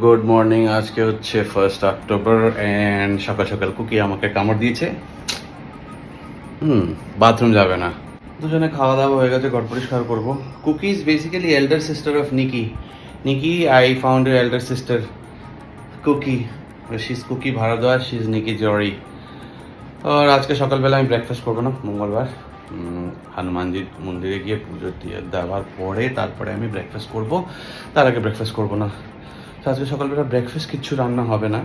Good morning. আজকে হচ্ছে 1 October and সকাল সকাল কুকি আমাকে কামড় দিয়েছে। বাথরুম যাবে না। দুজনে খাওয়া দাওয়া হয়ে গেছে, ঘর পরিষ্কার করবো। Cookie is basically elder sister of Nikki. Nikki, I found your elder sister Cookie. She is Cookie Bhardwaj, she is Nikki Zari. আর আজকে সকালবেলা আমি ব্রেকফাস্ট করবো না, মঙ্গলবার। হনুমানজি মন্দিরে গিয়ে পুজো দিয়ে দেওয়ার পরে তারপরে আমি ব্রেকফাস্ট করবো। তার আগে ব্রেকফাস্ট করবো না। তো আজকে সকালবেলা ব্রেকফাস্ট কিচ্ছু রান্না হবে না।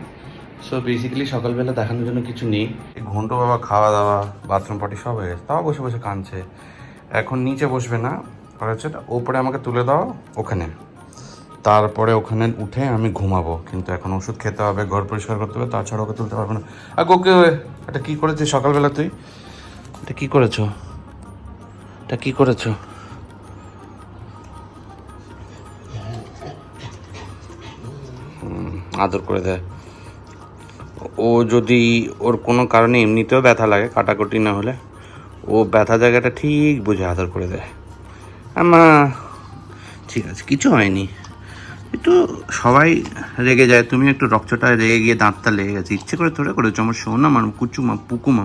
সো বেসিক্যালি সকালবেলা দেখানোর জন্য কিছু নেই। ঘন্টু বাবা খাওয়া দাওয়া বাথরুম পার্টি সব হয়ে গেছে, তাও বসে বসে কাঁদছে। এখন নিচে বসবে না, আর হচ্ছে ওপরে আমাকে তুলে দাও ওখানে, তারপরে ওখানে উঠে আমি ঘুমাবো। কিন্তু এখন ওষুধ খেতে হবে, ঘর পরিষ্কার করতে হবে, তাছাড়া ওকে তুলতে পারবো না। আর ওকে, এটা কী করেছিস সকালবেলা তুই? এটা কী করেছো? এটা কী করেছো? আদর করে দেয়। ও যদি ওর কোনো কারণে এমনিতেও ব্যথা লাগে, কাটাকুটি না হলে, ও ব্যথা জায়গাটা ঠিক বুঝে আদর করে দেয়। আমা ঠিক আছে, কিছু হয়নি। একটু সবাই রেগে যায়, তুমি একটু রক্তটায় রেগে গিয়ে দাঁতটা লেগে গেছে, ইচ্ছে করে ধরে করেছো আমার সোনা মা, কুচুমা পুকুমা।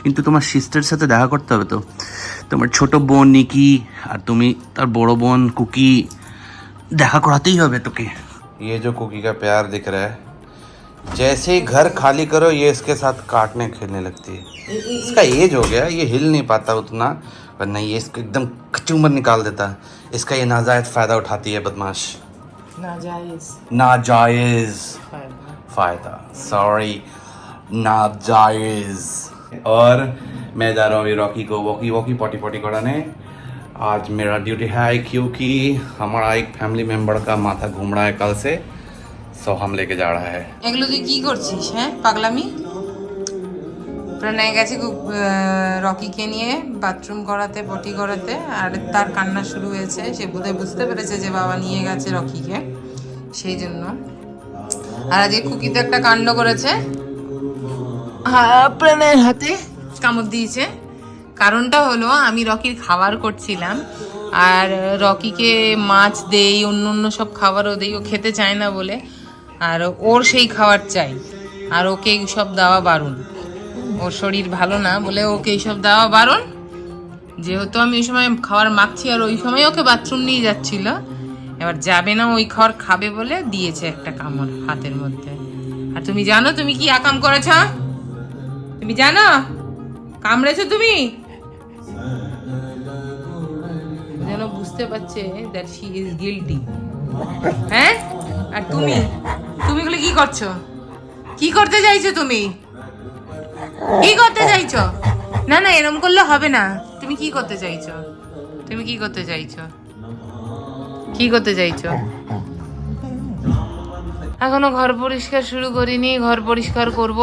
কিন্তু তোমার সিস্টারের সাথে দেখা করতে হবে তো, তোমার ছোট বোন নিকি আর তুমি তার বড় বোন কুকি, দেখা করাতেই হবে তোকে। ये जो कुकी का प्यार दिख रहा है, जैसे ही घर खाली करो ये इसके साथ काटने खेलने लगती है। इसका एज हो गया, ये हिल नहीं पाता उतना, वरना ये इसको एकदम कचूमर निकाल देता। इसका ये नाजायज फ़ायदा उठाती है बदमाश। नाजायज फ़ायदा, सॉरी, नाजायज। और मैं जा रहा हूँ अभी रॉकी को वॉकी पॉटी पॉटी कराने। आज मेरा ड्यूटी है क्योंकि हमारा एक फैमिली मेंबर का माथा घूम रहा है कल से, सो हम लेके जा रहा है। এগুলো তুই কি করছিস? হ্যাঁ, পাগলামি। প্রণয় গেছে রকিকে নিয়ে বাথরুম করাতে, পটি করাতে, আর তার কান্না শুরু হয়েছে। সে বোধহয় বুঝতে পেরেছে যে বাবা নিয়ে গেছে রকিকে, সেই জন্য। আর আজকে কুকিতে একটা কাণ্ড করেছে, প্রণয়ের হাতে কামড় দিয়েছে। কারণটা হলো, আমি রকির খাবার করছিলাম, আর রকিকে মাছ দেই, অন্য সব খাবারও দেই, ও খেতে চায় না বলে, আর ওর সেই খাবার চাই, আর ওকে এইসব দেওয়া বারণ। ওর শরীর ভালো না বলে ওকে এইসব দেওয়া বারণ। যেহেতু আমি ওই সময় খাবার মাখছি, আর ওই সময় ওকে বাথরুম নিয়ে যাচ্ছিল, এবার যাবে না, ওই খাবার খাবে বলে দিয়েছে একটা কামড় হাতের মধ্যে। আর তুমি জানো তুমি কি আকাম করেছ? তুমি জানো কামড়েছো তুমি? যেন বুঝতে পারছে দ্যাট শি ইজ গিল্টি। হ্যাঁ, আর তুমি এগুলো কি করছো? কি করতে চাইছো তুমি? কি করতে চাইছো? না না, এরকম করলে হবে না। তুমি কি করতে চাইছো? তুমি কি করতে চাইছো? কি করতে চাইছো? এখনো ঘর পরিষ্কার শুরু করিনি, ঘর পরিষ্কার করব।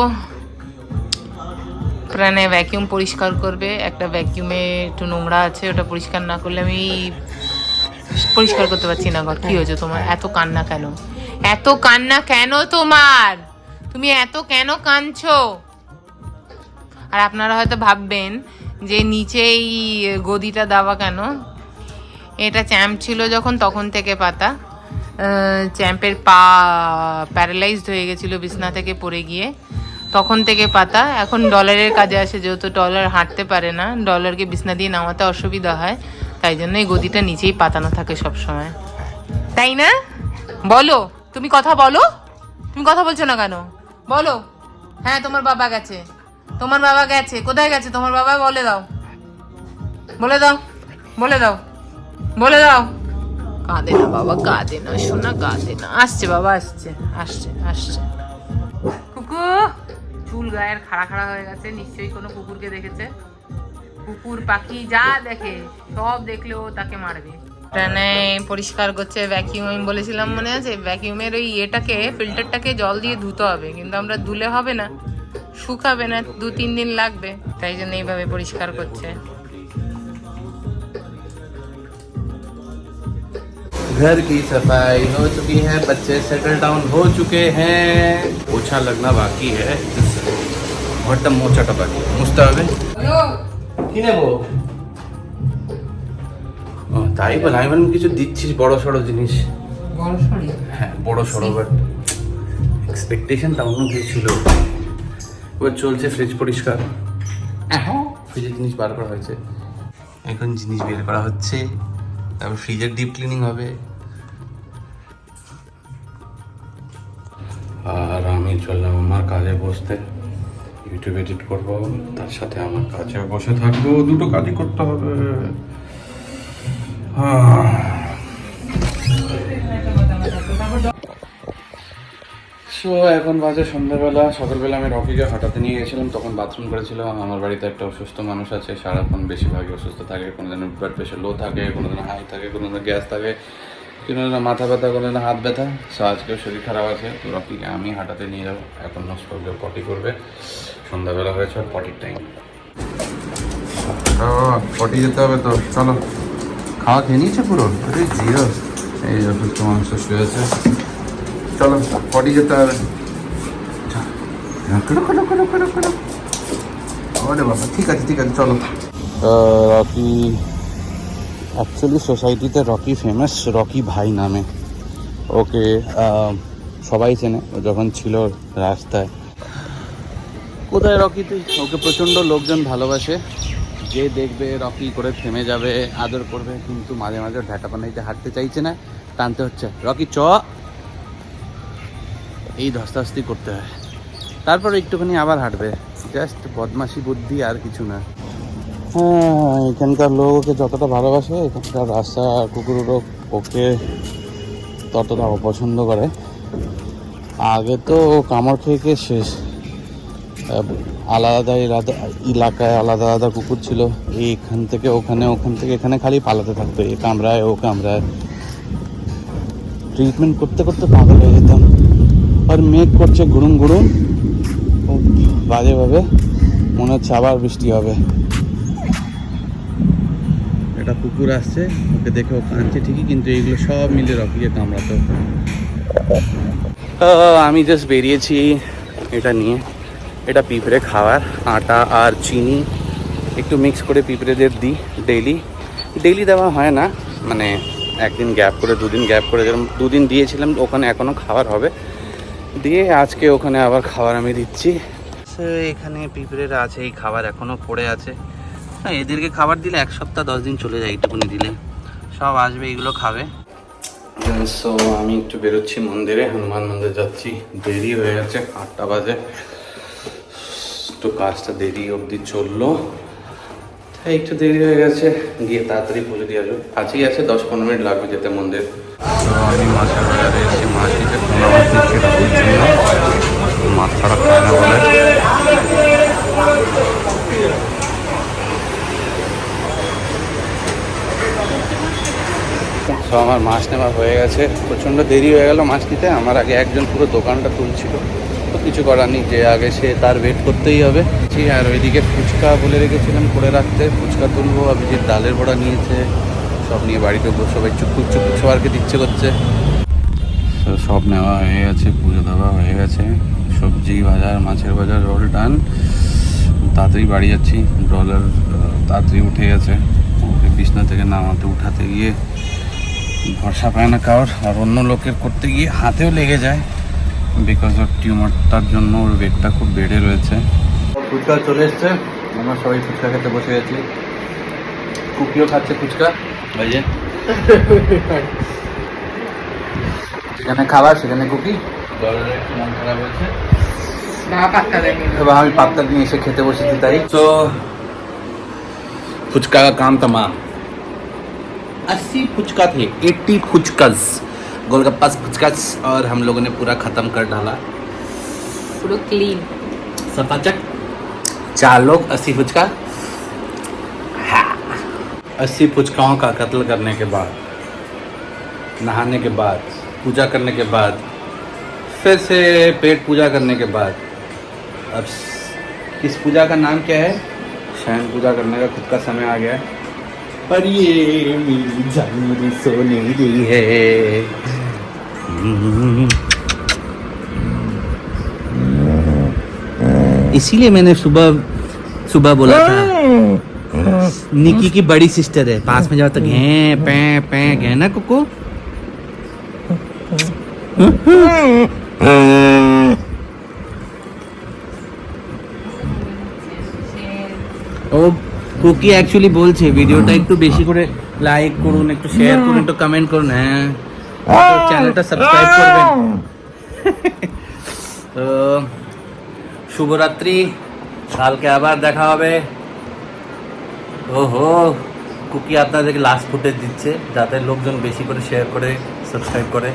প্রাণে ভ্যাকিউম পরিষ্কার করবে, একটা ভ্যাকিউমে একটু নোংরা আছে, ওটা পরিষ্কার না করলে আমি পরিষ্কার করতে পারছি না ঘর। কি হয়েছে তোমার? এত কান্না কেন? এত কান্না কেন তোমার? তুমি এত কেন কাঁদছো? আর আপনারা হয়তো ভাববেন যে নিচে এই গদিটা দেওয়া কেন। এটা চ্যাম্প ছিল যখন, তখন থেকে পাতা। চ্যাম্পের পা প্যারালাইজড হয়ে গেছিলো বিছনা থেকে পড়ে গিয়ে, তখন থেকে পাতা। এখন ডলারের কাজে আসে, যেহেতু ডলার হাঁটতে পারে না, ডলারকে বিছনা দিয়ে নামাতে অসুবিধা হয়, তাই জন্য এই গদিটা নিচেই পাতানো থাকে সব সময়, তাই না? বলো, তুমি কথা বলো। তুমি কথা বলছো না কেন? বলো। হ্যাঁ, তোমার বাবা গেছে। তোমার বাবা গেছে। কোথায় গেছে তোমার বাবা? বলে দাও, বলে দাও, বলে দাও, বলে দাও। কাঁদে না বাবা, কাঁদে না শোনা, কাঁদে না। আসছে বাবা, আসছে, আসছে, আসছে। কুকু চুল গায়ের খাড়া খাড়া হয়ে গেছে, নিশ্চয়ই কোনো কুকুরকে দেখেছে। কুকুর পাখি যা দেখে সব দেখলেও তাকে মারবে। প্রাণায় পরিষ্কার করছে ভ্যাকিউম। আমি বলেছিলাম মনে আছে, ভ্যাকিউমের ওই এটাকে, ফিল্টারটাকে জল দিয়ে ধুতে হবে, কিন্তু আমরা ধুলে হবে না, শুকাবে না, 2-3 দিন লাগবে, তাই জন্য এইভাবে পরিষ্কার করছে। घर की सफाई हो चुकी है, बच्चे सेटल डाउन हो चुके हैं, पोछा लगना बाकी है, ঘরটা মোছাটা বাকি, মুছতে হবে। কি নেবো? তাই বল, আমি বললাম কিছু দিচ্ছিস বড় সড়ো জিনিস। বড় সড়ি? হ্যাঁ, বড় সড়ো, বাট এক্সপেকটেশনটা অন্য কিছু ছিল। এবার চলছে ফ্রিজ পরিষ্কার, ফ্রিজের জিনিস বার করা হয়েছে, এখন জিনিস বের করা হচ্ছে, তারপর ফ্রিজের ডিপ ক্লিনিং হবে। আর আমি চললাম আমার কাজে বসতে, ইউটিউব এডিট করবো, তার সাথে আমার কাজে বসে থাকবো, দুটো কাজই করতে হবে। সো এখন বাজে সন্ধ্যাবেলা। সকালবেলা আমি রকিকে হাঁটাতে নিয়ে গেছিলাম, তখন বাথরুম করেছিলাম। আমার বাড়িতে একটা অসুস্থ মানুষ আছে, সারাক্ষণ বেশিরভাগই অসুস্থ থাকে। কোনো দিন ব্লাড প্রেশার লো থাকে, কোনো দিন হাই থাকে, কোনো দিন গ্যাস থাকে, কোনো দিন মাথা ব্যথা, কোনো দিন হাত ব্যথা। সো আজকেও শরীর খারাপ আছে, তো রকিকে আমি হাঁটাতে নিয়ে যাবো। এখন নষ্ট করলে পটি করবে, সন্ধ্যাবেলা হয়েছে পটির টাইম। পটি যেতে হবে তো, চলো। খাওয়া খেয়ে নিয়েছে পুরো? আরে জিরো। এই অসুস্থ মানুষটা শুয়ে আছে, চলো পটি যেতে হবে। ওরে বাবা, ঠিক আছে ঠিক আছে, চলো। রকি অ্যাকচুয়ালি সোসাইটিতে রকি ফেমাস রকি ভাই নামে। ওকে সবাই চেনে, ও যখন ছিল রাস্তায়। কোথায় রকি তুই? ওকে প্রচণ্ড লোকজন ভালোবাসে, যে দেখবে রকি করে থেমে যাবে, আদর করবে, কিন্তু মাঝে মাঝে ঢাকা বানাইতে হাঁটতে চাইছে না, টানতে হচ্ছে রকি চ, এই ধস্তাধস্তি করতে হয়, তারপর একটুখানি আবার হাঁটবে। জাস্ট বদমাশি বুদ্ধি, আর কিছু না। হ্যাঁ, এখানকার লোক ওকে যতটা ভালোবাসে, এখানকার রাস্তা কুকুরও ওকে ততটা অপছন্দ করে। আগে তো ও কামড় খেয়ে খেয়ে শেষ। আলাদা এলাকায় আলাদা আলাদা কুকুর ছিল, এইখান থেকে ওখানে, ওখান থেকে এখানে, খালি পালাতে থাকতো, এ কামড়ায় ও কামড়ায়। ট্রিটমেন্ট করতে করতে পাগল হয়ে যেতাম। আর মেঘ করছে গুড়ুম গুড়ুম, বাজেভাবে, মনে হচ্ছে আবার বৃষ্টি হবে। এটা কুকুর আসছে, ওকে দেখে ও কাঁদছে ঠিকই, কিন্তু এইগুলো সব মিলে রকিকে কামড়াতো। আমি জাস্ট বেরিয়েছি এটা নিয়ে। এটা পিঁপড়ে খাওয়ার আটা আর চিনি একটু মিক্স করে পিঁপড়েদের দিই ডেইলি দেওয়া হয় না, মানে একদিন গ্যাপ করে, দুদিন গ্যাপ করে, যেরকম দুদিন দিয়েছিলাম ওখানে এখনও খাবার হবে, দিয়ে আজকে ওখানে আবার খাবার আমি দিচ্ছি। এখানে পিঁপড়েরা আছে, এই খাবার এখনও পড়ে আছে। হ্যাঁ, এদেরকে খাবার দিলে 1 সপ্তাহ 10 দিন চলে যায়, এইটুকুনি দিলে সব আসবে, এইগুলো খাবে। সো আমি একটু বেরোচ্ছি মন্দিরে, হনুমান মন্দির যাচ্ছি। দেরি হয়ে গেছে, 8টা বাজে, একটু কাজটা দেরি অবধি চললো, তাই একটু দেরি হয়ে গেছে। গিয়ে তাড়াতাড়ি পুজো দিয়ে আসবো, কাছেই আছে, 10-15 মিনিট লাগবে যেতে মন্দির। তো আমি মাছের বাজারে এসেছি, মাছ নিতে, পোনা মাছ নিচ্ছি রাখুন জন্য, মাছ ছাড়া খায় না বলে। তো আমার মাছ নেওয়া হয়ে গেছে, প্রচণ্ড দেরি হয়ে গেল মাছ নিতে। আমার আগে একজন পুরো দোকানটা তুলছিল, তো কিছু করার নেই, যে আগে সে তার ওয়েট করতেই হবে। আর ওইদিকে ফুচকা বলে রেখেছিলাম করে রাখতে, ফুচকা তুলবো। অভিজিৎ ডালের বড়া নিয়েছে, সব নিয়ে বাড়িতে বসে সবাই চুপচুপ চুপচুপ সবারকে দিচ্ছে করছে। তো সব নেওয়া হয়ে গেছে, পুজো দেওয়া হয়ে গেছে, সবজি বাজার, মাছের বাজার, রোল ডান। তাড়াতাড়ি বাড়ি যাচ্ছি, ডলার তাড়াতাড়ি উঠে গেছে, ওকে বিছনা থেকে নামাতে উঠাতে গিয়ে ভরসা পায় না কারোর, আর অন্য লোকের করতে গিয়ে হাতেও লেগে যায়, বিকজ অফ টিউমারটার জন্য ওর ওয়েটটা খুব বেড়ে রয়েছে। ফুচকা চলে এসছে, আমরা সবাই ফুচকা খেতে বসে গেছি। কুকিও খাচ্ছে ফুচকা, ওই যে যেখানে খাবার সেখানে কুকি। ডলারের একটু মন খারাপ হয়েছে, আমি পাত্তা দিয়ে এসে খেতে বসেছি, তাই তো ফুচকা का काम तमाम। 80 फुचका थे, 80 फुचकास, गोलगप्पा फुचकास, और हम लोगों ने पूरा खत्म कर डाला, পুরো ক্লিন सफाचक। 4 लोग 80 फुचका। 80 फुचकाओं का कत्ल करने के बाद, नहाने के बाद, पूजा करने के बाद, फिर से पेट पूजा करने के बाद, अब इस पूजा का नाम क्या है? शयन पूजा करने का खुद का समय आ गया है। पर ये मेरी जान मेरी सोने दी है। इसीलिए मैंने सुबह सुबह बोला था निकी की बड़ी सिस्टर है, पास में जाओ तो घे पे पे घे ना कुकू। কুকি অ্যাকচুয়ালি বলছে ভিডিওটা একটু বেশি করে লাইক করুন, একটু শেয়ার করুন, একটু কমেন্ট করুন, হ্যাঁ চ্যানেলটা সাবস্ক্রাইব করবেন। তো শুভরাত্রি, কালকে আবার দেখা হবে। ওহো, কুকি আপনাদেরকে লাস্ট ফুটেজ দিচ্ছে যাতে লোকজন বেশি করে শেয়ার করে সাবস্ক্রাইব করে।